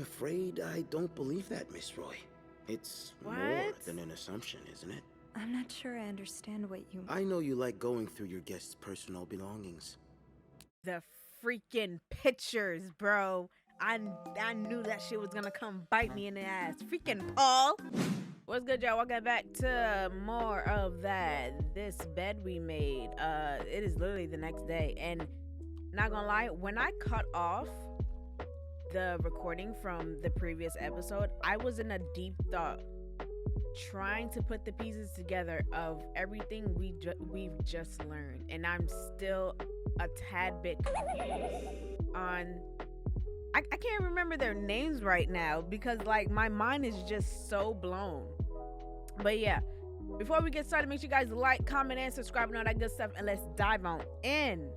I'm afraid I don't believe that, Miss Roy. It's more What? than an assumption, isn't it? I'm not sure I understand what you... I know you like going through your guests' personal belongings. The freaking pictures, bro. I knew that shit was gonna come bite me in the ass. Freaking Paul. What's good, y'all? Welcome back to more of that. This bed we made. It is literally the next day, and not gonna lie, when I cut off the recording from the previous episode, I was in a deep thought, trying to put the pieces together of everything we've just learned, and I'm still a tad bit confused on. I can't remember their names right now because like my mind is just so blown. But yeah, before we get started, make sure you guys like, comment, and subscribe and all that good stuff, and let's dive on in.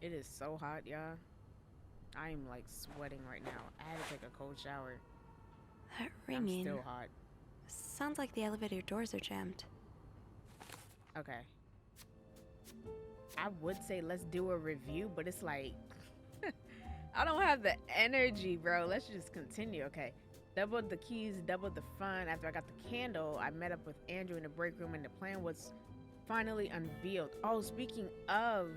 It is so hot, y'all. I am like sweating right now. I had to take a cold shower. That I'm ringing still hot. sounds like the elevator doors are jammed. Okay. I would say let's do a review, but it's like I don't have the energy, bro. Let's just continue. Okay. Doubled the keys, doubled the fun. After I got the candle, I met up with Andrew in the break room, and the plan was finally unveiled. Oh, speaking of,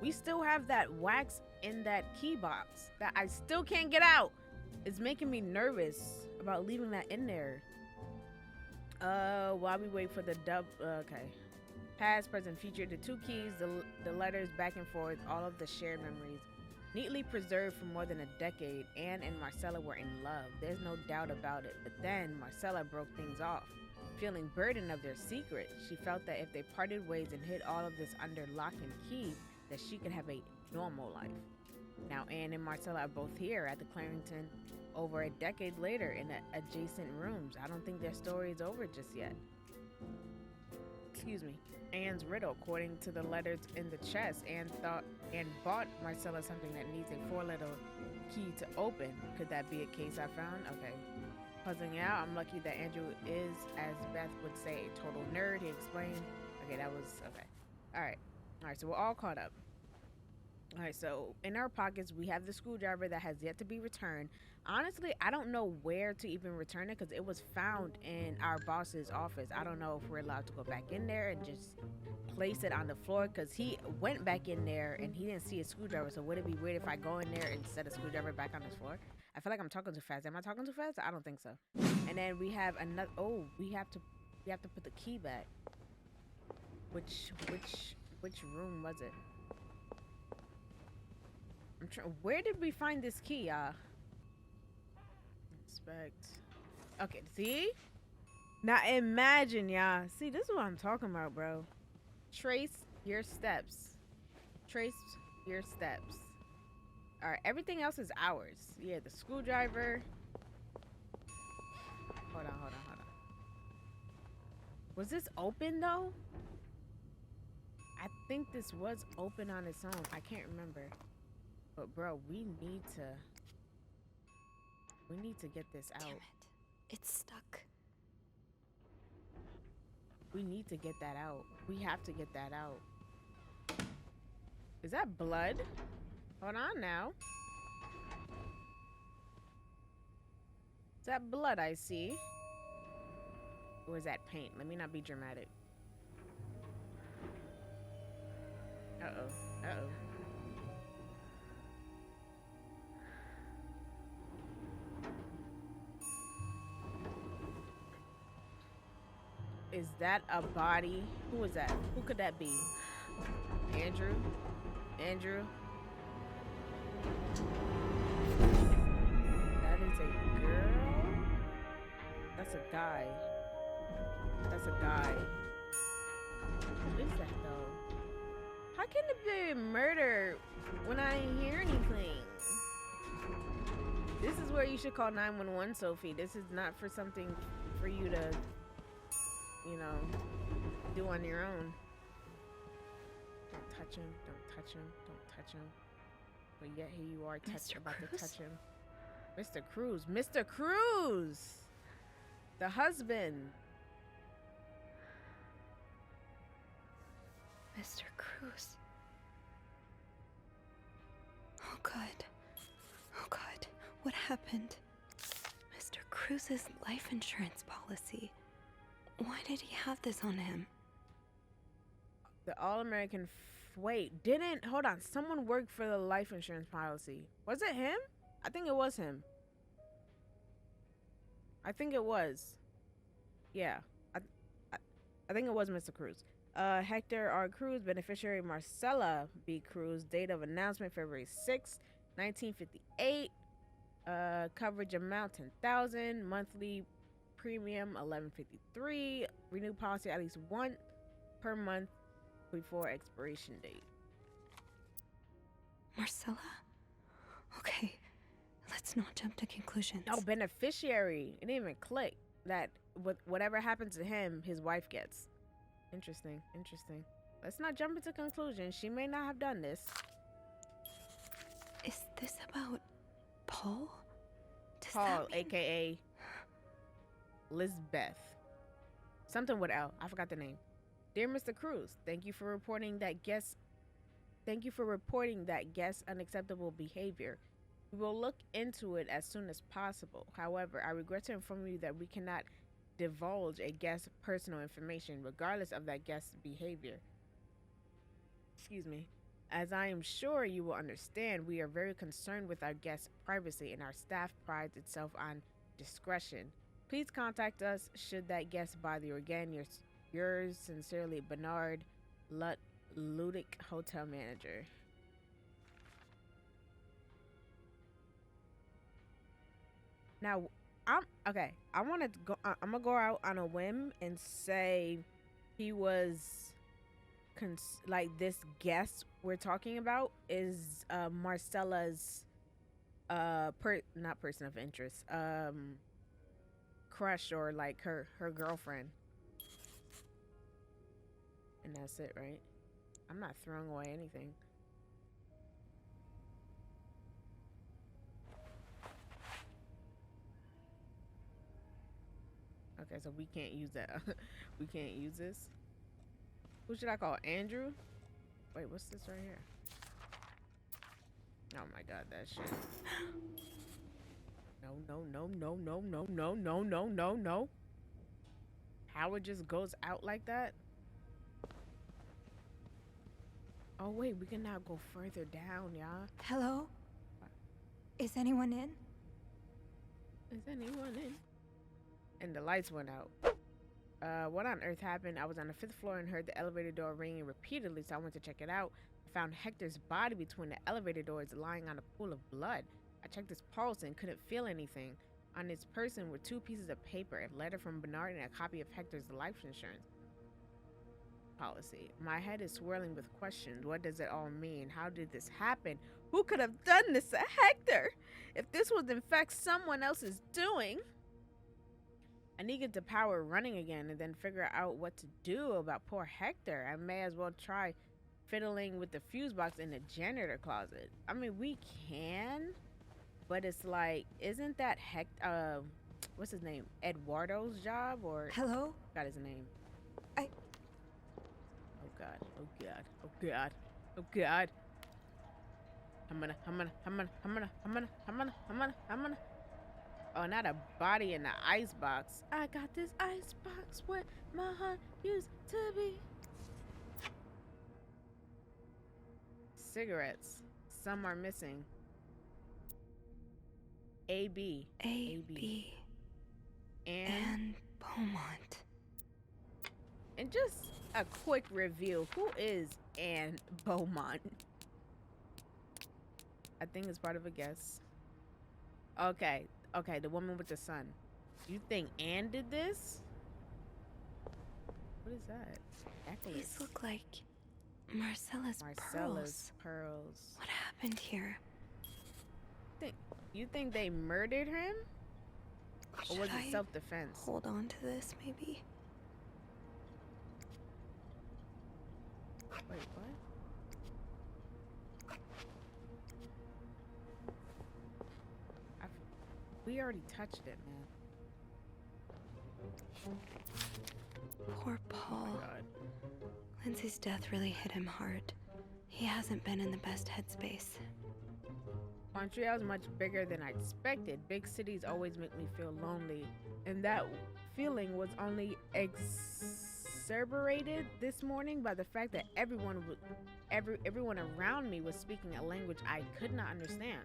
we still have that wax in that key box that I still can't get out. It's making me nervous about leaving that in there. While we wait for the okay. Past, present, future, the two keys, the letters back and forth, all of the shared memories. Neatly preserved for more than a decade, Anne and Marcella were in love. There's no doubt about it. But then Marcella broke things off. Feeling burdened of their secret, she felt that if they parted ways and hid all of this under lock and key, that she could have a normal life. Now Anne and Marcella are both here at the Clarendon over a decade later in adjacent rooms. I don't think their story is over just yet. Excuse me. Anne's riddle, according to the letters in the chest, Anne bought Marcella something that needs a 4-letter key to open. Could that be a case I found? Okay. Puzzling it out, I'm lucky that Andrew is, as Beth would say, a total nerd. He explained. Okay, that was okay. Alright, so we're all caught up. Alright, so in our pockets, we have the screwdriver that has yet to be returned. Honestly, I don't know where to even return it because it was found in our boss's office. I don't know if we're allowed to go back in there and just place it on the floor because he went back in there and he didn't see a screwdriver. So would it be weird if I go in there and set a screwdriver back on the floor? I feel like I'm talking too fast. Am I talking too fast? I don't think so. And then we have another. Oh, we have to put the key back. Which room was it? I'm trying. Where did we find this key, y'all? Inspect. Okay, see? Now imagine, y'all. See, this is what I'm talking about, bro. Trace your steps. Trace your steps. Alright, everything else is ours. Yeah, the screwdriver. Hold on. Was this open, though? I think this was open on its own. I can't remember. But bro, we need to get this out. Damn it. It's stuck. We need to get that out. We have to get that out. Is that blood? Hold on now. Is that blood I see? Or is that paint? Let me not be dramatic. Uh-oh. Is that a body? Who is that? Who could that be? Andrew? That is a girl? That's a guy. What is that though? How can it be murder when I didn't hear anything? This is where you should call 911, Sophie. This is not for something for you to, you know, do on your own. Don't touch him. But yet here you are about to touch him. Mr. Cruz! The husband. Mr. Cruz. Oh, God. What happened? Mr. Cruz's life insurance policy. Why did he have this on him? The All-American. Wait, didn't. Hold on. Someone worked for the life insurance policy. Was it him? I think it was him. I think it was. Yeah. I think it was Mr. Cruz. Hector R. Cruz, beneficiary Marcella B. Cruz, date of announcement February 6, 1958. Coverage amount 10,000, monthly premium 11.53, renew policy at least once per month before expiration date. Marcella? Okay, let's not jump to conclusions. No, beneficiary. It didn't even click that whatever happens to him, his wife gets. Interesting. Let's not jump into conclusions. She may not have done this. Is this about Paul? Does Paul, that mean... aka Lizbeth. Something with L. I forgot the name. Dear Mr. Cruz, thank you for reporting that guest unacceptable behavior. We will look into it as soon as possible. However, I regret to inform you that we cannot divulge a guest's personal information regardless of that guest's behavior. Excuse me. As I am sure you will understand, we are very concerned with our guests' privacy and our staff prides itself on discretion. Please contact us should that guest bother you again. Yours sincerely, Bernard Ludick, Hotel Manager. Now, I'm gonna go out on a whim and say he was like this guest we're talking about is Marcella's not person of interest, crush, or like her girlfriend. And that's it, right? I'm not throwing away anything. Okay, so we can't use that. We can't use this. Who should I call? Andrew? Wait, what's this right here? Oh my god, that shit. No. How it just goes out like that? Oh wait, we can now go further down, y'all. Hello? Is anyone in? Is anyone in? And the lights went out. What on earth happened? I was on the 5th floor and heard the elevator door ringing repeatedly, so I went to check it out. I found Hector's body between the elevator doors lying on a pool of blood. I checked his pulse and couldn't feel anything. On his person were 2 pieces of paper, a letter from Bernard and a copy of Hector's life insurance policy. My head is swirling with questions. What does it all mean? How did this happen? Who could have done this to Hector? If this was in fact someone else's doing... I needed the power running again and then figure out what to do about poor Hector. I may as well try fiddling with the fuse box in the janitor closet. I mean, we can, but it's like, isn't that what's his name? Eduardo's job, or... Hello? Got his name. I... Oh god, oh god, oh god, oh god. I'm gonna. Oh, not a body in the ice box. I got this ice box where my heart used to be. Cigarettes. Some are missing. A.B. A.B. And Beaumont. And just a quick review. Who is Anne Beaumont? I think it's part of a guess. Okay, the woman with the son. You think Anne did this? What is that? Necklace. These look like Marcella's pearls. What happened here? You think they murdered him? Or was it self-defense? Hold on to this, maybe? Wait, what? We already touched it, man. Poor Paul. Oh my God. Lindsay's death really hit him hard. He hasn't been in the best headspace. Montreal is much bigger than I expected. Big cities always make me feel lonely, and that feeling was only exacerbated this morning by the fact that everyone around me was speaking a language I could not understand.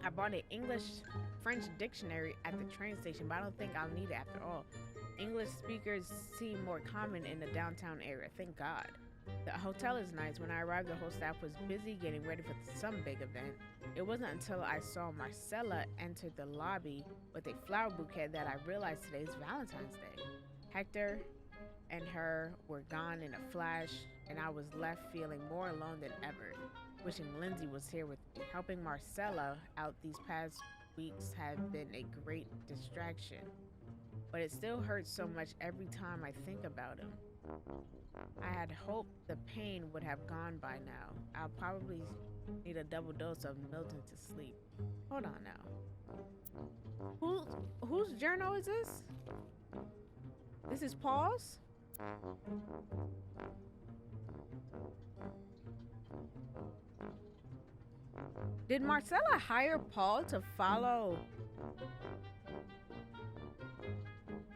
I bought an English-French dictionary at the train station, but I don't think I'll need it after all. English speakers seem more common in the downtown area, thank God. The hotel is nice. When I arrived, the whole staff was busy getting ready for some big event. It wasn't until I saw Marcella enter the lobby with a flower bouquet that I realized today's Valentine's Day. Hector and her were gone in a flash, and I was left feeling more alone than ever. Wishing Lindsay was here with me. Helping Marcella out these past weeks had been a great distraction, but it still hurts so much every time I think about him. I had hoped the pain would have gone by now. I'll probably need a double dose of Milton to sleep. Hold on now. Whose journal is this? This is Paul's? Did Marcella hire Paul to follow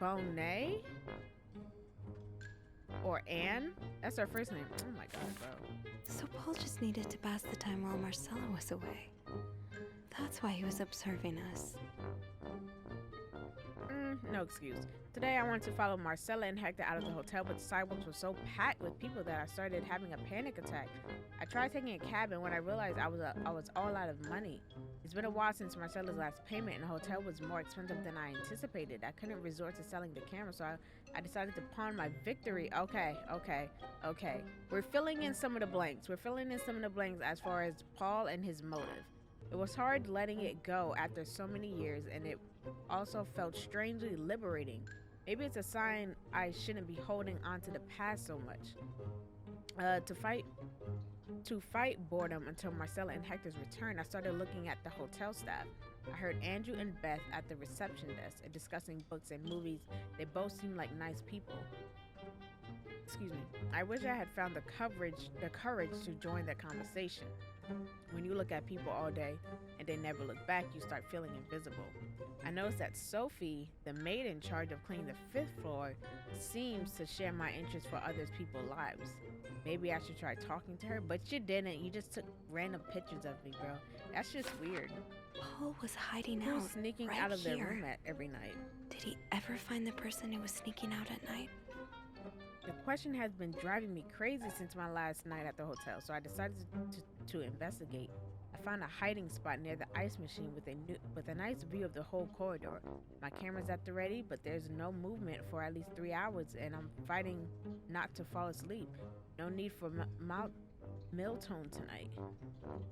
Bonet? Or Anne? That's her first name. Oh my god, bro. So Paul just needed to pass the time while Marcella was away. That's why he was observing us. No excuse. Today I wanted to follow Marcella and Hector out of the hotel, but the sidewalks were so packed with people that I started having a panic attack. I tried taking a cab, and when I realized I was all out of money. It's been a while since Marcella's last payment, and the hotel was more expensive than I anticipated. I couldn't resort to selling the camera, so I decided to pawn my victory. Okay. We're filling in some of the blanks. As far as Paul and his motive. It was hard letting it go after so many years, and it also felt strangely liberating. Maybe it's a sign I shouldn't be holding on to the past so much. To fight boredom until Marcella and Hector's return, I started looking at the hotel staff. I heard Andrew and Beth at the reception desk discussing books and movies. They both seemed like nice people. Excuse me. I wish I had found the courage to join that conversation. When you look at people all day and they never look back, you start feeling invisible. I noticed that Sophie, the maid in charge of cleaning the 5th floor, seems to share my interest for other people's lives. Maybe I should try talking to her, but you didn't. You just took random pictures of me, bro. That's just weird. Paul was hiding Who's out sneaking right out of their here. room every night? Did he ever find the person who was sneaking out at night? The question has been driving me crazy since my last night at the hotel, so I decided to investigate. I found a hiding spot near the ice machine with a nice view of the whole corridor. My camera's at the ready, but there's no movement for at least 3 hours, and I'm fighting not to fall asleep. No need for Milton tonight.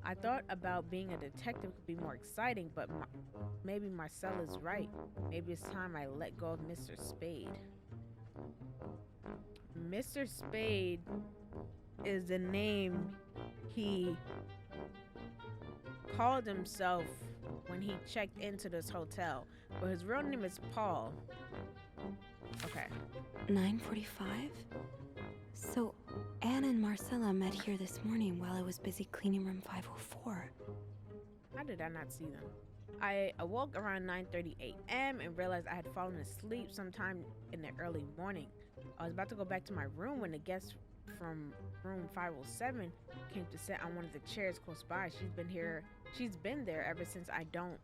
I thought about being a detective could be more exciting, but maybe Marcella's right. Maybe it's time I let go of Mr. Spade. Mr. Spade is the name he called himself when he checked into this hotel, but his real name is Paul. Okay. 9:45? So Anne and Marcella met here this morning while I was busy cleaning room 504. How did I not see them? I awoke around 9:30 a.m. and realized I had fallen asleep sometime in the early morning. I was about to go back to my room when the guest from room 507 came to sit on one of the chairs close by. She's been there ever since I don't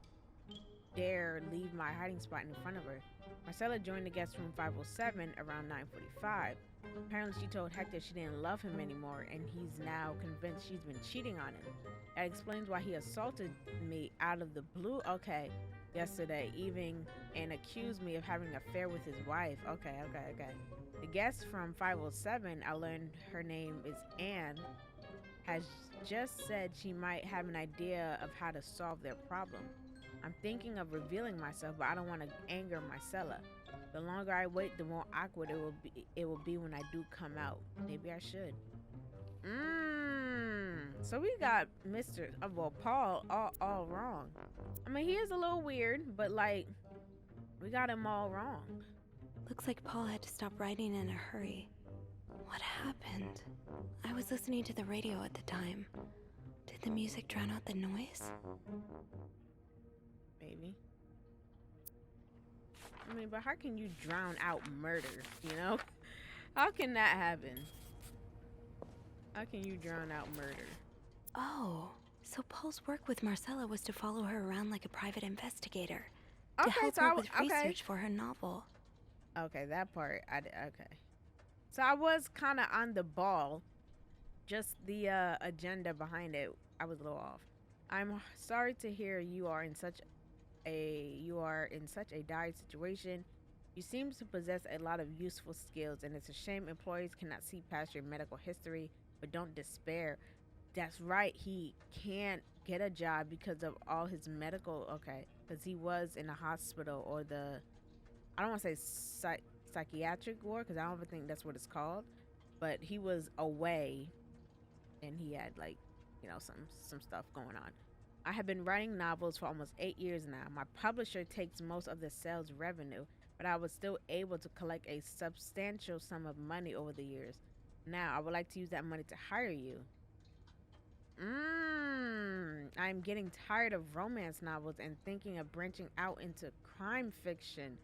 dare leave my hiding spot in front of her. Marcella joined the guest room 507 around 9:45. Apparently she told Hector she didn't love him anymore, and he's now convinced she's been cheating on him. That explains why he assaulted me out of the blue, yesterday evening, and accused me of having an affair with his wife. Okay. The guest from 507, I learned her name is Anne, has just said she might have an idea of how to solve their problem. I'm thinking of revealing myself, but I don't want to anger Marcella. The longer I wait, the more awkward it will be when I do come out. Maybe I should. So we got Paul all wrong. I mean, he is a little weird, but like, we got him all wrong. Looks like Paul had to stop writing in a hurry. What happened? I was listening to the radio at the time. Did the music drown out the noise? Maybe. I mean, but how can you drown out murder, you know? How can that happen? How can you drown out murder? Oh, so Paul's work with Marcella was to follow her around like a private investigator. To Okay, help so her with okay. research for her novel. Okay, that part, okay. So I was kind of on the ball. Just the agenda behind it, I was a little off. I'm sorry to hear you are in such a dire situation. You seem to possess a lot of useful skills, and it's a shame employees cannot see past your medical history. But don't despair. That's right. He can't get a job because of all his medical. Okay, because he was in a hospital or I don't want to say psychiatric ward because I don't even think that's what it's called. But he was away, and he had like, some stuff going on. I have been writing novels for almost 8 years now. My publisher takes most of the sales revenue, but I was still able to collect a substantial sum of money over the years. Now, I would like to use that money to hire you. I'm getting tired of romance novels and thinking of branching out into crime fiction.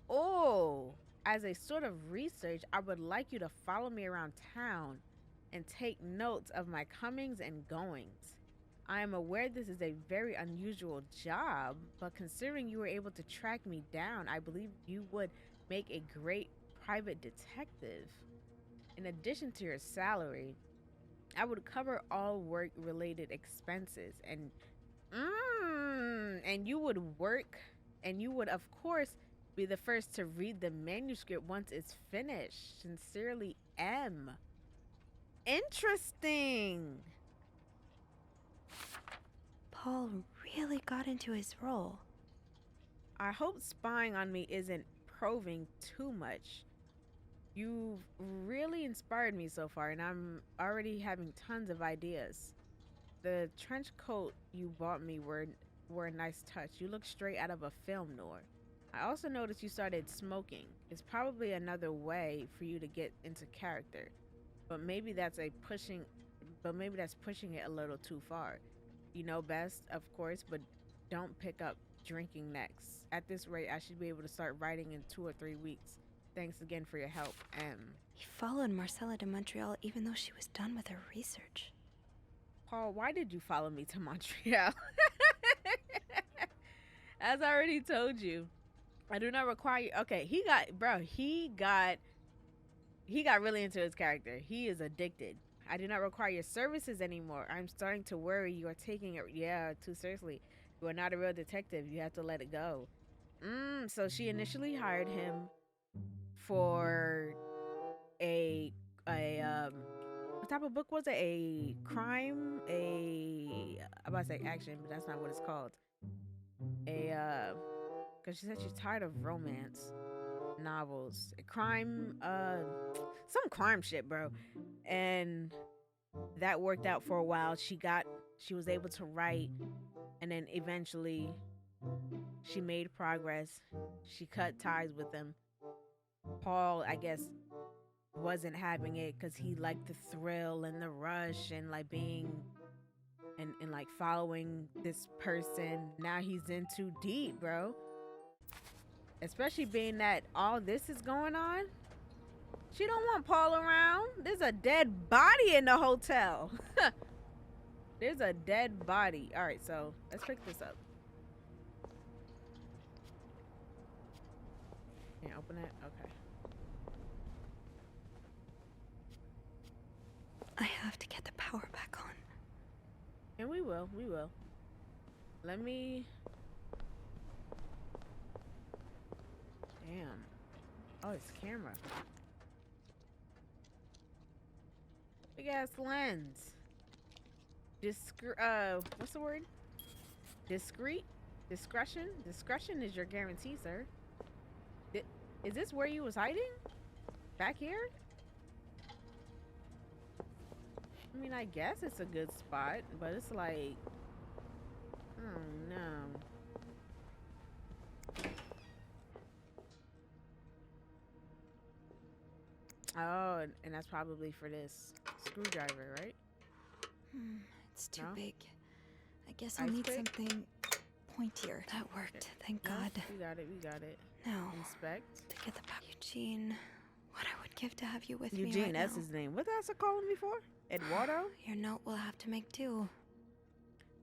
Oh, as a sort of research, I would like you to follow me around town and take notes of my comings and goings. I am aware this is a very unusual job, but considering you were able to track me down, I believe you would make a great private detective. In addition to your salary, I would cover all work-related expenses, and you would of course be the first to read the manuscript once it's finished. Sincerely, M. Interesting. Paul really got into his role. I hope spying on me isn't probing too much. You've really inspired me so far, and I'm already having tons of ideas. The trench coat you bought me were a nice touch. You look straight out of a film noir. I also noticed you started smoking. It's probably another way for you to get into character. But maybe that's pushing it a little too far. You know best, of course, but don't pick up drinking next. At this rate, I should be able to start writing in 2 or 3 weeks. Thanks again for your help, M. He followed Marcella to Montreal even though she was done with her research. Paul, why did you follow me to Montreal? As I already told you, I do not require you. Okay, he got really into his character. He is addicted. I do not require your services anymore. I'm starting to worry you are taking it too seriously. You are not a real detective. You have to let it go. So she initially hired him for what type of book was it? A crime, I'm about to say action, but that's not what it's called. Because she said she's tired of romance novels. A crime, some crime shit, bro. And that worked out for a while. She was able to write, and then eventually she made progress. She cut ties with him. Paul, I guess, wasn't having it because he liked the thrill and the rush and like being and like following this person. Now he's in too deep, bro. Especially being that all this is going on. She don't want Paul around. There's a dead body in the hotel. There's a dead body. All right, so let's pick this up. Can you open it? Okay. I have to get the power back on. And we will. Let me... Damn. Oh, it's camera. Big ass lens. What's the word? Discreet? Discretion? Discretion is your guarantee, sir. Is this where you was hiding? Back here? I mean, I guess it's a good spot, but it's like... Oh, no. Oh, and that's probably for this screwdriver, right? It's too No? big. I guess I'll Ice need pick? something pointier. That worked, thank God. We got it. We got it. Now, Inspect. to get the Eugene, what I would give to have you with me Eugene, right that's now. his name. What else are calling me for? Eduardo? Your note will have to make do.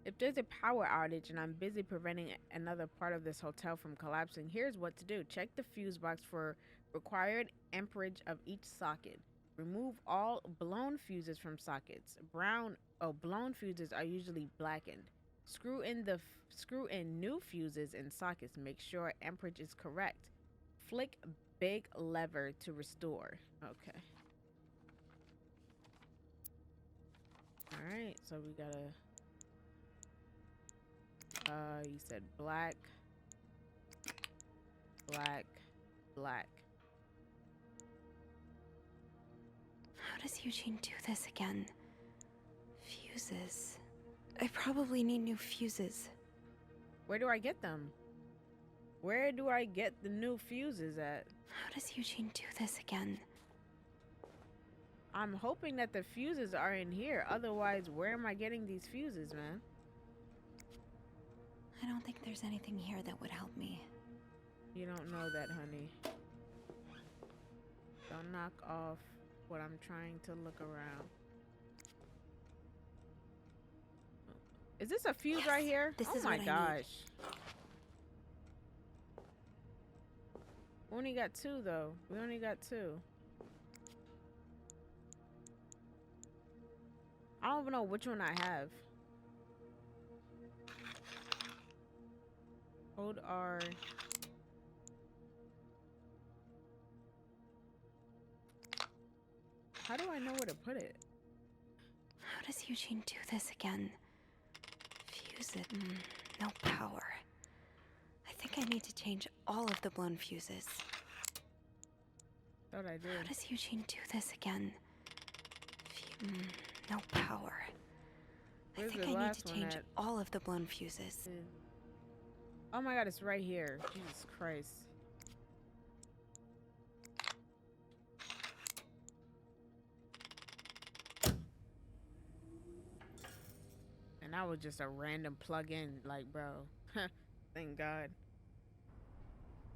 If there's a power outage and I'm busy preventing another part of this hotel from collapsing, here's what to do. Check the fuse box for required amperage of each socket. Remove all blown fuses from sockets. Blown fuses are usually blackened. Screw in new fuses in sockets. Make sure amperage is correct. Flick big lever to restore. Okay. All right, so we gotta. You said black, black, black. How does Eugene do this again? Fuses. I probably need new fuses. Where do I get them? Where do I get the new fuses at? How does Eugene do this again? I'm hoping that the fuses are in here. Otherwise, where am I getting these fuses, man? I don't think there's anything here that would help me. You don't know that, honey. Don't knock off what I'm trying to look around. Is this a fuse Yes, right here? this Oh is my what I need. gosh. We only got two though. We only got two. I don't even know which one I have. Hold R. How do I know where to put it? How does Eugene do this again? Fuse it. No power. I think I need to change all of the blown fuses. Thought I How did. does Eugene do this again? No power. Where's I think the I need last to one change at? all of the blown fuses. Oh my god, it's right here. Jesus Christ. And that was just a random plug-in, like, bro. Thank God.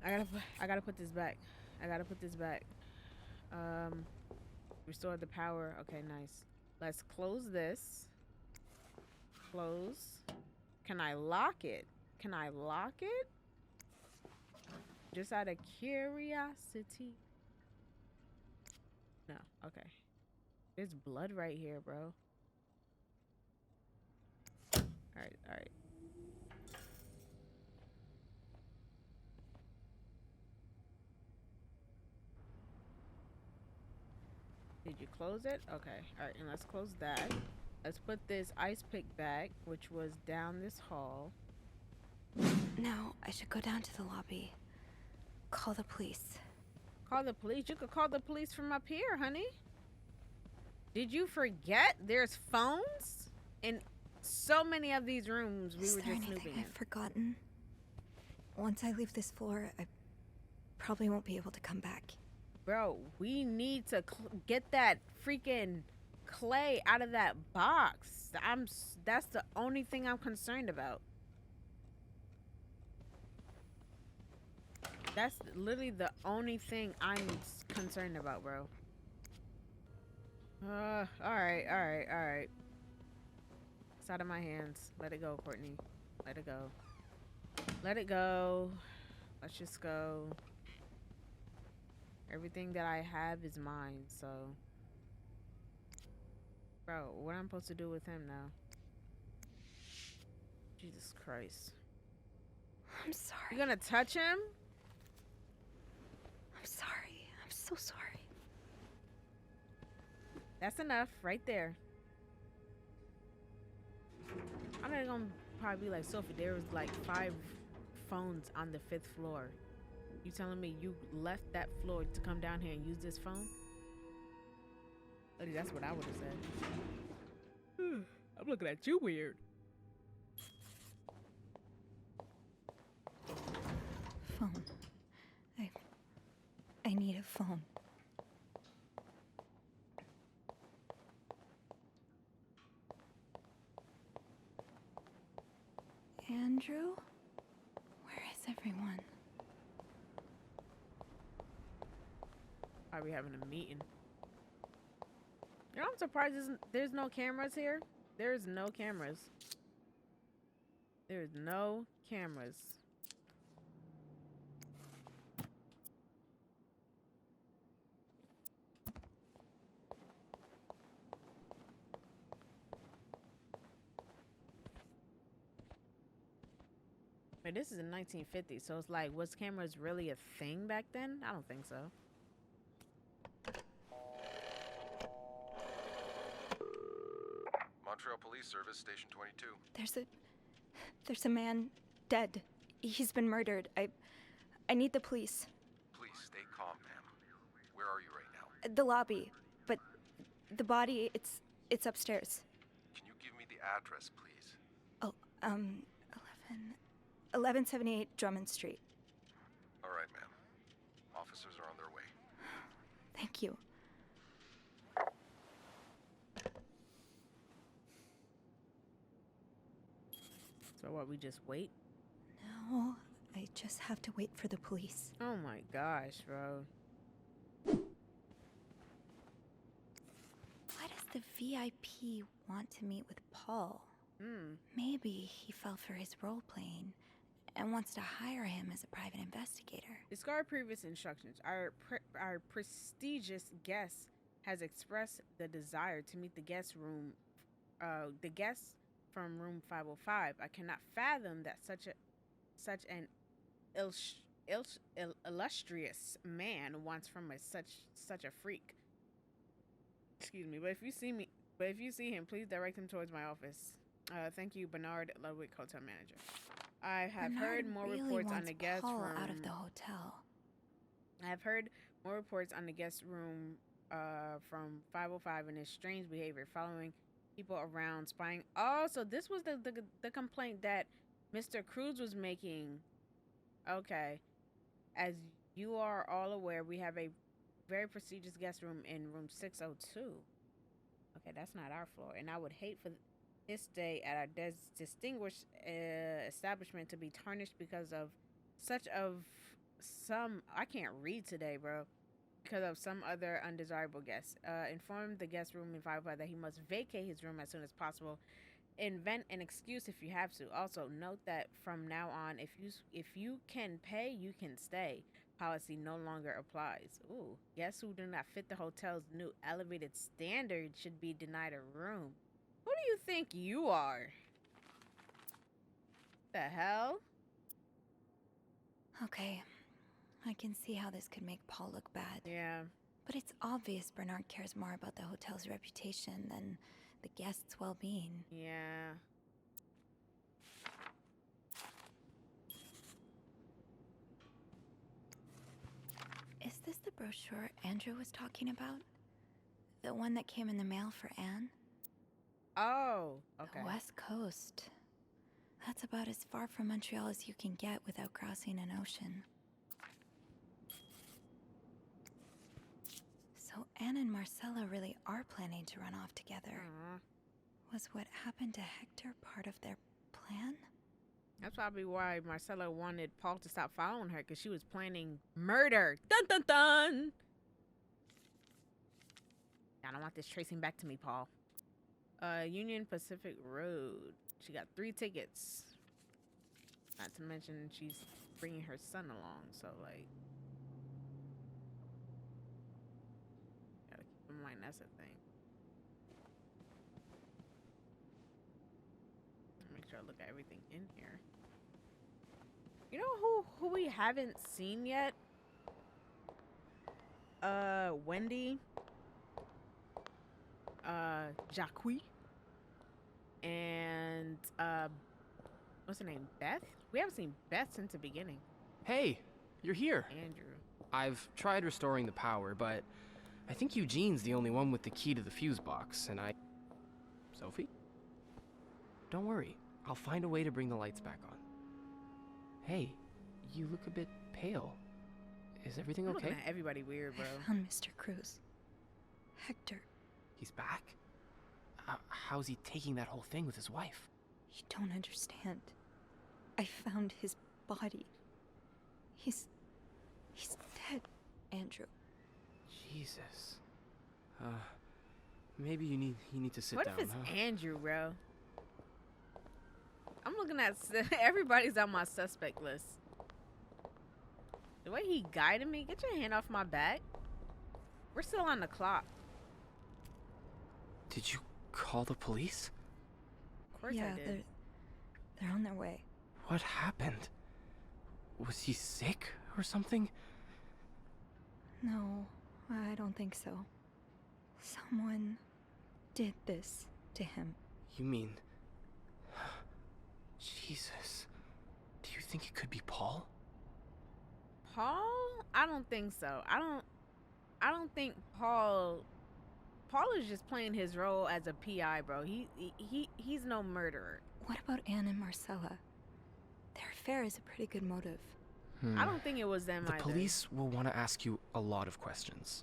I gotta put this back. I gotta put this back. Restore the power. Okay, nice. Let's close this. Close. Can I lock it? Can I lock it? Just out of curiosity. No. Okay. There's blood right here, bro. Alright, alright. Did you close it? Okay. Alright, and let's close that. Let's put this ice pick back, which was down this hall. Now, I should go down to the lobby. Call the police. Call the police? You could call the police from up here, honey. Did you forget there's phones in so many of these rooms we Is were there just anything snooping in? I've forgotten? Once I leave this floor, I probably won't be able to come back. Bro, we need to get that freaking clay out of that box. That's the only thing I'm concerned about. That's literally the only thing I'm concerned about, bro. Alright. It's out of my hands. Let it go, Courtney. Let it go. Let it go. Let's just go. Everything that I have is mine, so. Bro, what am I supposed to do with him now? Jesus Christ. I'm sorry. You gonna touch him? I'm sorry. I'm so sorry. That's enough, right there. I'm not gonna probably be like, Sophie, there was like 5 phones on the 5th floor. You telling me you left that floor to come down here and use this phone? That's what I would have said. I'm looking at you weird. Phone. I need a phone. everyone? Are we having a meeting? You know, I'm surprised there's no cameras here. There's no cameras. There's no cameras. Wait, this is in 1950, so it's like, was cameras really a thing back then? I don't think so. Montreal Police Service, Station 22. There's a man dead. He's been murdered. I need the police. Please stay calm, ma'am. Where are you right now? The lobby, but the body, it's upstairs. Can you give me the address, please? Oh, 1178 Drummond Street. All right, ma'am. Officers are on their way. Thank you. So what, we just wait? No, I just have to wait for the police. Oh my gosh, bro. Why does the VIP want to meet with Paul? Maybe he fell for his role playing and wants to hire him as a private investigator. Discard previous instructions. Our prestigious guest has expressed the desire to meet the guest from room 505. I cannot fathom that such an illustrious man wants from such a freak. Excuse me, but if you see him, please direct him towards my office. Thank you, Bernard Ludwig, hotel manager. I have heard more reports on the guest room. Out of the hotel. I have heard more reports on the guest room from 505 and his strange behavior, following people around, spying. Oh, so this was the complaint that Mr. Cruz was making. Okay. As you are all aware, we have a very prestigious guest room in room 602. Okay, that's not our floor. And I would hate for this day at our distinguished establishment to be tarnished because of some, I can't read today, bro, because of some other undesirable guest. Inform the guest room in 505 that he must vacate his room as soon as possible. Invent an excuse if you have to. Also, note that from now on, if you can pay, you can stay. Policy no longer applies. Ooh, guests who do not fit the hotel's new elevated standard should be denied a room. Who do you think you are? The hell? Okay, I can see how this could make Paul look bad. Yeah. But it's obvious Bernard cares more about the hotel's reputation than the guests' well-being. Yeah. Is this the brochure Andrew was talking about? The one that came in the mail for Anne? Oh, okay. The West Coast. That's about as far from Montreal as you can get without crossing an ocean. So Anne and Marcella really are planning to run off together. Aww. Was what happened to Hector part of their plan? That's probably why Marcella wanted Paul to stop following her, because she was planning murder. Dun dun dun! I don't want this tracing back to me, Paul. Union Pacific Road. She got 3 tickets. Not to mention she's bringing her son along, so like, gotta keep in mind that's a thing. Make sure I look at everything in here. You know who we haven't seen yet? Wendy. Jacques. And what's her name? Beth? We haven't seen Beth since the beginning. Hey, you're here. Andrew. I've tried restoring the power, but I think Eugene's the only one with the key to the fuse box, and Sophie? Don't worry, I'll find a way to bring the lights back on. Hey, you look a bit pale. Is everything I'm okay? looking at everybody weird, bro. I found Mr. Cruz. Hector. He's back? How's he taking that whole thing with his wife? You don't understand. I found his body. He's dead, Andrew. Jesus. Maybe you need to sit What down. if it's huh? Andrew, bro? I'm looking at everybody's on my suspect list. The way he guided me, get your hand off my back. We're still on the clock. Did you call the police? Of course Yeah, I did. they're on their way. What happened? Was he sick or something? No, I don't think so. Someone did this to him. You mean... Jesus. Do you think it could be Paul? Paul? I don't think so. I don't think Paul is just playing his role as a PI, bro. He's no murderer. What about Anne and Marcella? Their affair is a pretty good motive. I don't think it was them The either. police will want to ask you a lot of questions.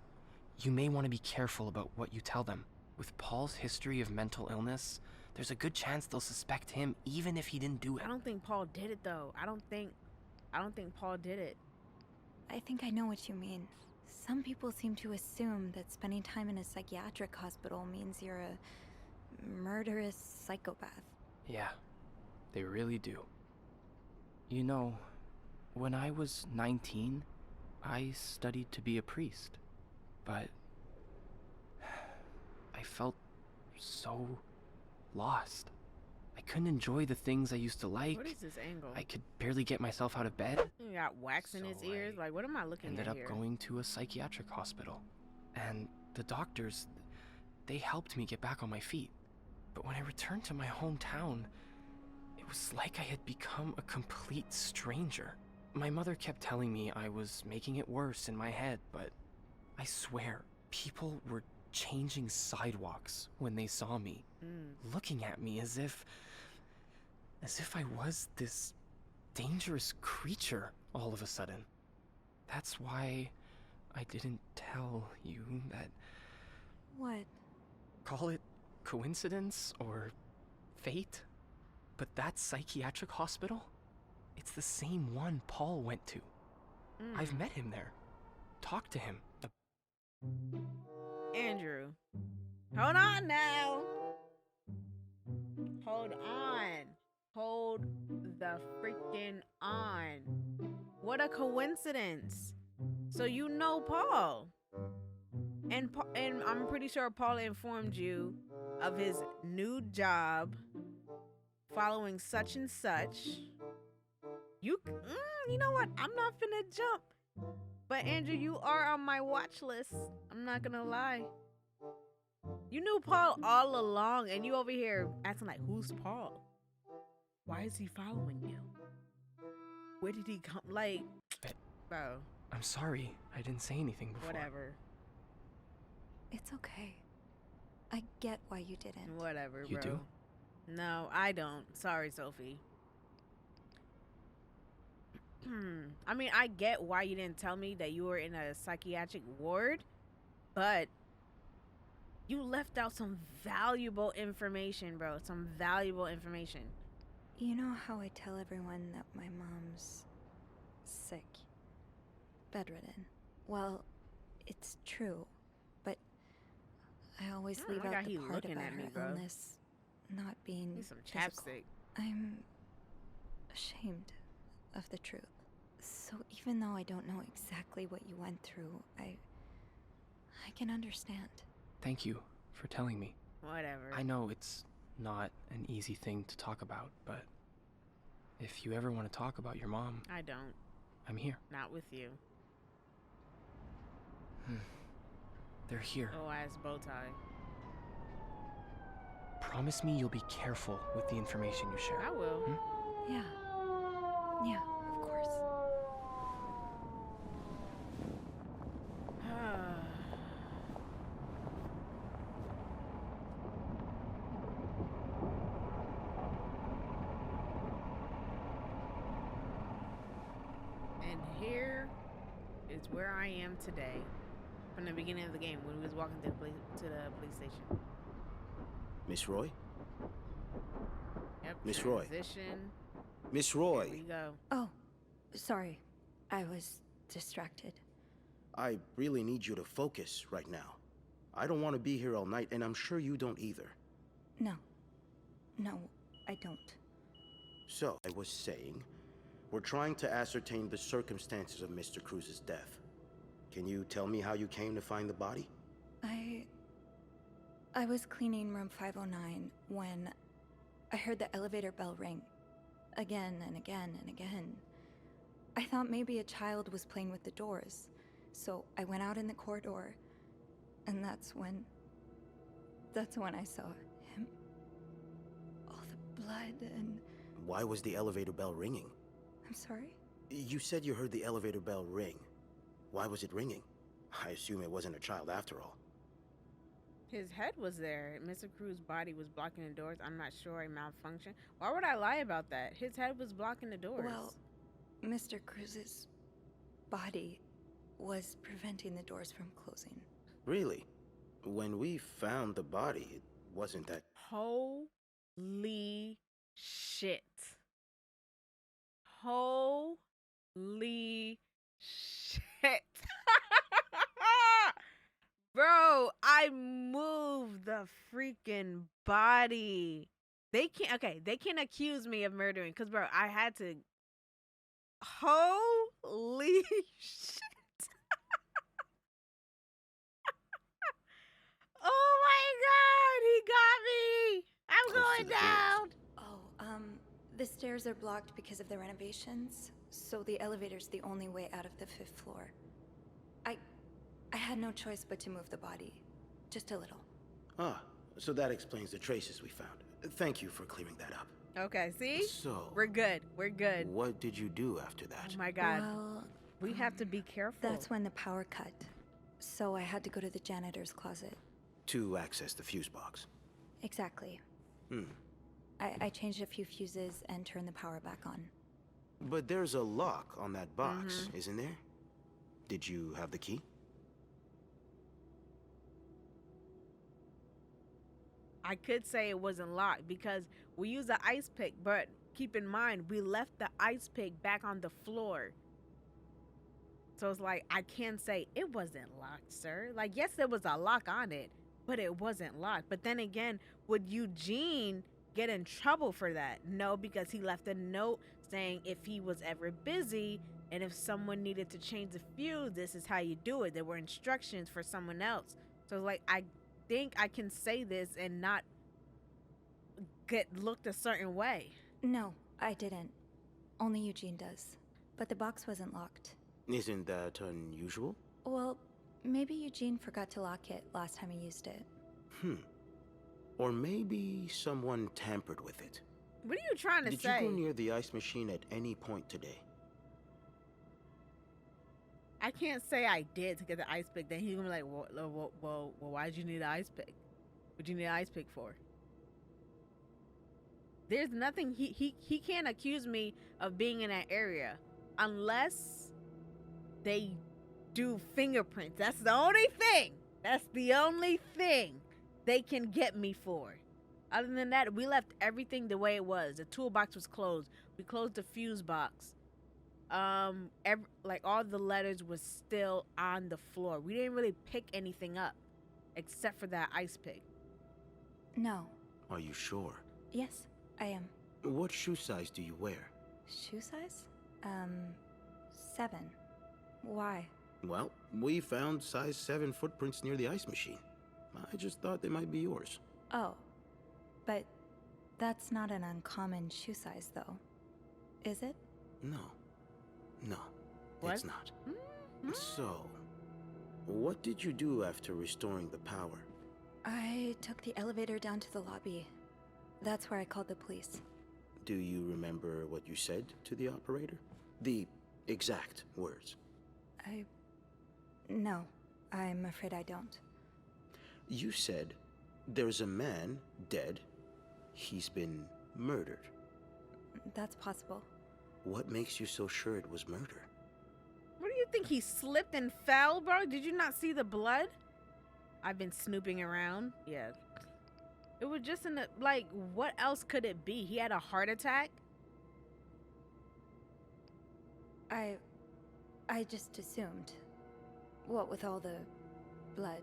You may want to be careful about what you tell them. With Paul's history of mental illness, there's a good chance they'll suspect him even if he didn't do it. I don't think Paul did it though. I don't think Paul did it. I think I know what you mean. Some people seem to assume that spending time in a psychiatric hospital means you're a murderous psychopath. Yeah, they really do. You know, when I was 19, I studied to be a priest. But I felt so lost. I couldn't enjoy the things I used to like. What is this angle? I could barely get myself out of bed. He got wax in his So ears. I Like, what am I looking Ended at up here? going to a psychiatric hospital. And the doctors, they helped me get back on my feet. But when I returned to my hometown, it was like I had become a complete stranger. My mother kept telling me I was making it worse in my head, but I swear, people were changing sidewalks when they saw me, looking at me as if I was this dangerous creature all of a sudden. That's why I didn't tell you that. What? Call it coincidence or fate, but that psychiatric hospital, it's the same one Paul went to. I've met him there, talked to him. Andrew, hold on now. Hold on. Hold the freaking on. What a coincidence. So you know Paul. And I'm pretty sure Paul informed you of his new job following such and such. You know what? I'm not finna jump. But Andrew, you are on my watch list. I'm not gonna lie. You knew Paul all along, and you over here acting like, who's Paul? Why is he following you? Where did he come? Like, bro. I'm sorry, I didn't say anything before. Whatever. It's okay. I get why you didn't. Whatever, You bro. do? No, I don't. Sorry, Sophie. I mean, I get why you didn't tell me that you were in a psychiatric ward, but you left out some valuable information, bro. Some valuable information. You know how I tell everyone that my mom's sick, bedridden? Well, it's true, but I always I don't leave like how out the he part looking about at me, her bro. illness not being Need some physical. chapstick. I'm ashamed of the truth. So even though I don't know exactly what you went through, I can understand. Thank you for telling me. Whatever. I know it's not an easy thing to talk about, but if you ever want to talk about your mom, I don't. I'm here. Not with you. They're here. Oh, ass bow tie. Promise me you'll be careful with the information you share. I will. Yeah. Yeah, of course. And here is where I am today. From the beginning of the game, when we was walking to the police station. Miss Roy? Yep. Miss Roy. Transition. Miss Here Roy. we go. Oh, sorry. I was distracted. I really need you to focus right now. I don't want to be here all night, and I'm sure you don't either. No. No, I don't. So, I was saying, we're trying to ascertain the circumstances of Mr. Cruz's death. Can you tell me how you came to find the body? I was cleaning room 509 when I heard the elevator bell ring. Again and again and again. I thought maybe a child was playing with the doors, so I went out in the corridor, and that's when I saw him. All the blood and... Why was the elevator bell ringing? I'm sorry? You said you heard the elevator bell ring. Why was it ringing? I assume it wasn't a child after all. His head was there. Mr. Cruz's body was blocking the doors. I'm not sure, a malfunction. Why would I lie about that? His head was blocking the doors. Well, Mr. Cruz's body was preventing the doors from closing. Really? When we found the body, it wasn't that... Holy shit. Holy shit. Bro, I moved the freaking body. They can't accuse me of murdering, because, bro, I had to. Holy shit. Oh my god, he got me. I'm Close to going the doors. down. Oh, the stairs are blocked because of the renovations, so the elevator's the only way out of the 5th floor. I had no choice but to move the body. Just a little. Ah, so that explains the traces we found. Thank you for clearing that up. Okay, see? So... We're good. We're good. What did you do after that? Oh my god. Well, We have to be careful. that's when the power cut. So I had to go to the janitor's closet. To access the fuse box. Exactly. I changed a few fuses and turned the power back on. But there's a lock on that box, isn't there? Did you have the key? I could say it wasn't locked because we used the ice pick, but keep in mind, we left the ice pick back on the floor. So it's like, I can't say it wasn't locked, sir. Like, yes, there was a lock on it, but it wasn't locked. But then again, would Eugene get in trouble for that? No, because he left a note saying if he was ever busy and if someone needed to change the fuse, this is how you do it. There were instructions for someone else. So it's like, I think I can say this and not get looked a certain way. No, I didn't. Only Eugene does. But the box wasn't locked. Isn't that unusual? Well, maybe Eugene forgot to lock it last time he used it. Or maybe someone tampered with it. What are you trying to Did say? you go near the ice machine at any point today? I can't say I did to get the ice pick. Then he's gonna be like, well, why'd you need an ice pick? What'd you need an ice pick for? There's nothing, he can't accuse me of being in that area unless they do fingerprints. That's the only thing. That's the only thing they can get me for. Other than that, we left everything the way it was. The toolbox was closed. We closed the fuse box. Like all the letters was still on the floor. We didn't really pick anything up except for that ice pick. No. Are you sure? Yes, I am. What shoe size do you wear? Shoe size? 7. Why? Well, we found size 7 footprints near the ice machine. I just thought they might be yours. Oh. But that's not an uncommon shoe size, though. Is it? No. No, What? it's not. So, what did you do after restoring the power? I took the elevator down to the lobby. That's where I called the police. Do you remember what you said to the operator? The exact words. No, I'm afraid I don't. You said, there's a man dead. He's been murdered. That's possible. What makes you so sure it was murder? What do you think? He slipped and fell, bro? Did you not see the blood? I've been snooping around. Yeah. It was just in the, like, what else could it be? He had a heart attack? I just assumed. What with all the blood.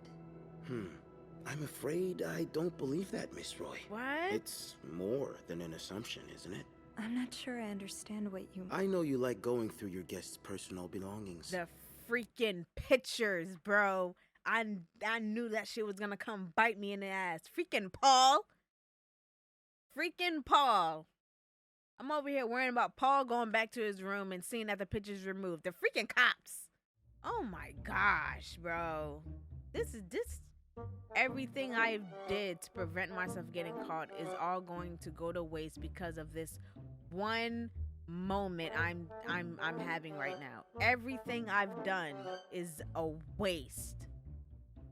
I'm afraid I don't believe that, Miss Roy. What? It's more than an assumption, isn't it? I'm not sure I understand what you... I know you like going through your guests' personal belongings. The freaking pictures, bro. I knew that shit was gonna come bite me in the ass. Freaking Paul. Freaking Paul. I'm over here worrying about Paul going back to his room and seeing that the picture's removed. The freaking cops. Oh my gosh, bro. This everything I've did to prevent myself getting caught is all going to go to waste because of this one moment I'm having right now. Everything I've done is a waste.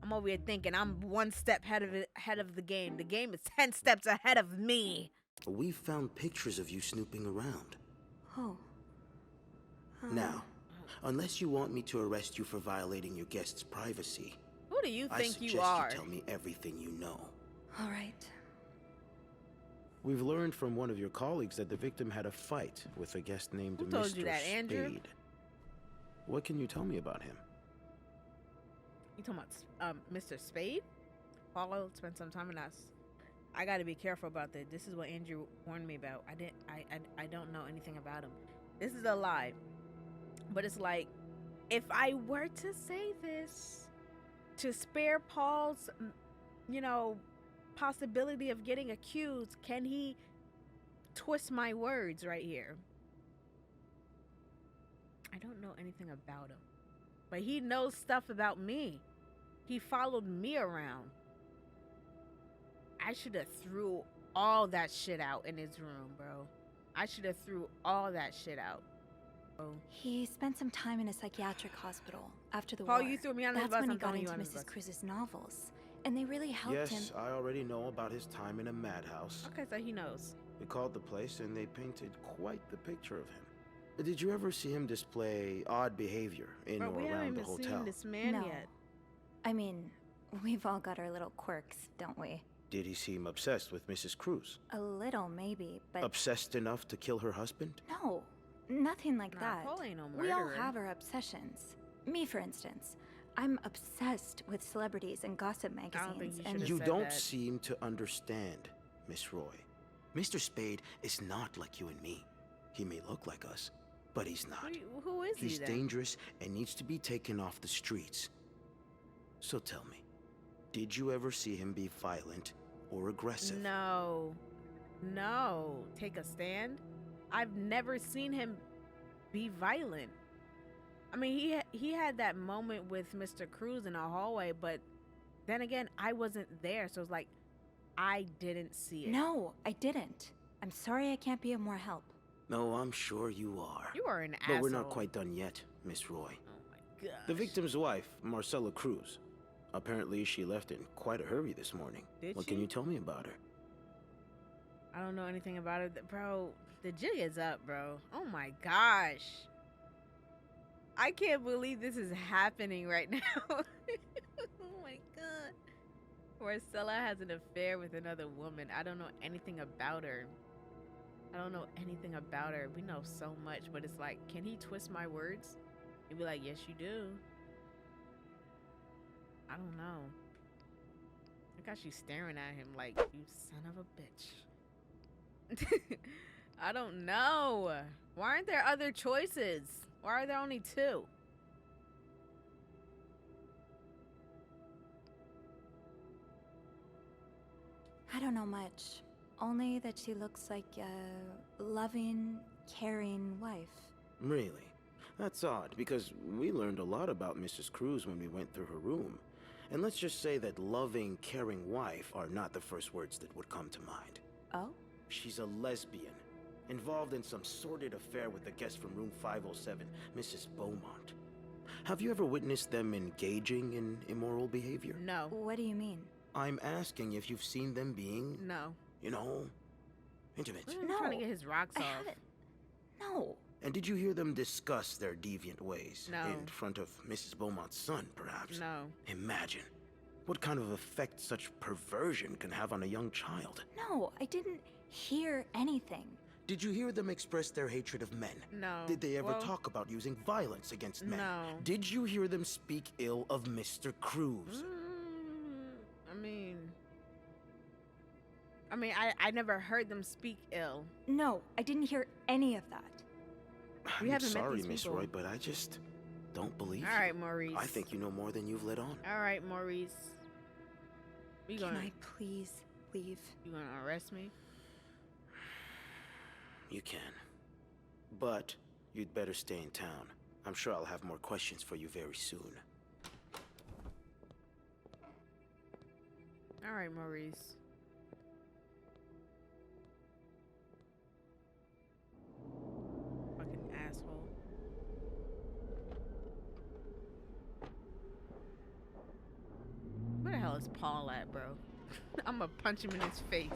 I'm over here thinking I'm one step ahead of the game. The game is 10 steps ahead of me. We found pictures of you snooping around. Oh. Now, unless you want me to arrest you for violating your guests' privacy, Who do you I think suggest you are? you tell me everything you know. All right. We've learned from one of your colleagues that the victim had a fight with a guest named Who told Mr. you that, Andrew? Spade. What can you tell me about him? You talking about Mr. Spade? Paulo spent some time with us. I got to be careful about this. This is what Andrew warned me about. I don't know anything about him. This is a lie. But it's like, if I were to say this to spare Paul's, possibility of getting accused, can he twist my words right here? I don't know anything about him, but he knows stuff about me. He followed me around. I should have threw all that shit out in his room, bro. I should have threw all that shit out. Oh. He spent some time in a psychiatric hospital after the Paul, war. you threw me under the That's bus. when he I'm got throwing you into under the Mrs. bus. Cruz's novels, and they really helped him. Yes, I already know about his time in a madhouse. Okay, so he knows. We called the place and they painted quite the picture of him. Did you ever see him display odd behavior in Bro, or we haven't around the even hotel? seen this man No. yet. I mean, we've all got our little quirks, don't we? Did he seem obsessed with Mrs. Cruz? A little, maybe, but Obsessed enough to kill her husband? no, nothing like Nah, that. Paul ain't no We all murderer. have our obsessions. Me, for instance. I'm obsessed with celebrities and gossip think magazines, you and should've You said don't that. seem to understand, Miss Roy. Mr. Spade is not like you and me. He may look like us, but he's not. Who is he He's then? dangerous and needs to be taken off the streets. So tell me, did you ever see him be violent or aggressive? No. Take a stand? I've never seen him be violent. I mean, he had that moment with Mr. Cruz in the hallway, but then again, I wasn't there, so it's like I didn't see it. no, I didn't. I'm sorry I can't be of more help. No, I'm sure you are. You are an asshole. But we're not quite done yet, Miss Roy. Oh my god. The victim's wife, Marcella Cruz. Apparently, she left in quite a hurry this morning. Did What she? can you tell me about her? I don't know anything about it, bro. The jig is up, bro. Oh my gosh. I can't believe this is happening right now. Oh my god. Marcella has an affair with another woman. I don't know anything about her. We know so much, but it's like, can he twist my words? He'd be like, yes, you do. I don't know. Look how she's staring at him like, you son of a bitch. I don't know. Why aren't there other choices? Why are there only two? I don't know much. Only that she looks like a loving, caring wife. Really? That's odd, because we learned a lot about Mrs. Cruz when we went through her room. And let's just say that loving, caring wife are not the first words that would come to mind. Oh? She's a lesbian, involved in some sordid affair with the guest from room 507, Mrs. Beaumont. Have you ever witnessed them engaging in immoral behavior? No. What do you mean? I'm asking if you've seen them being, No. intimate. He's trying to get his rocks I off. haven't. No. And did you hear them discuss their deviant ways? No. In front of Mrs. Beaumont's son, perhaps? No. Imagine what kind of effect such perversion can have on a young child. No, I didn't hear anything. Did you hear them express their hatred of men? No. Did they ever Well, talk about using violence against men? No. Did you hear them speak ill of Mr. Cruz? I never heard them speak ill. No, I didn't hear any of that. We I'm haven't met sorry, these Miss people. Roy, but I just don't believe All you. right, Maurice. I think you know more than you've let on. All right, Maurice. You Can gonna I please leave? you gonna arrest me? You can. But you'd better stay in town. I'm sure I'll have more questions for you very soon. All right, Maurice. Fucking asshole. Where the hell is Paul at, bro? I'm gonna punch him in his face.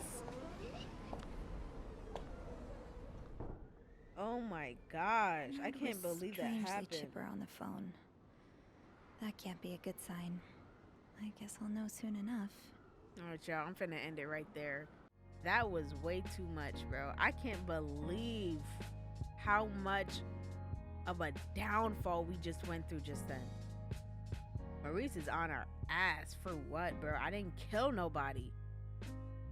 Oh my gosh, I Dad can't was believe that strangely happened. chipper on the phone. That can't be a good sign. I guess I'll know soon enough. All right, y'all, I'm finna end it right there. That was way too much, bro. I can't believe how much of a downfall we just went through just then. Maurice is on our ass for what, bro? I didn't kill nobody.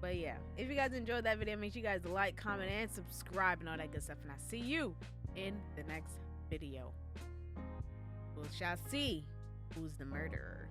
But yeah, if you guys enjoyed that video, make sure you guys like, comment, and subscribe and all that good stuff. And I'll see you in the next video. We shall see who's the murderer.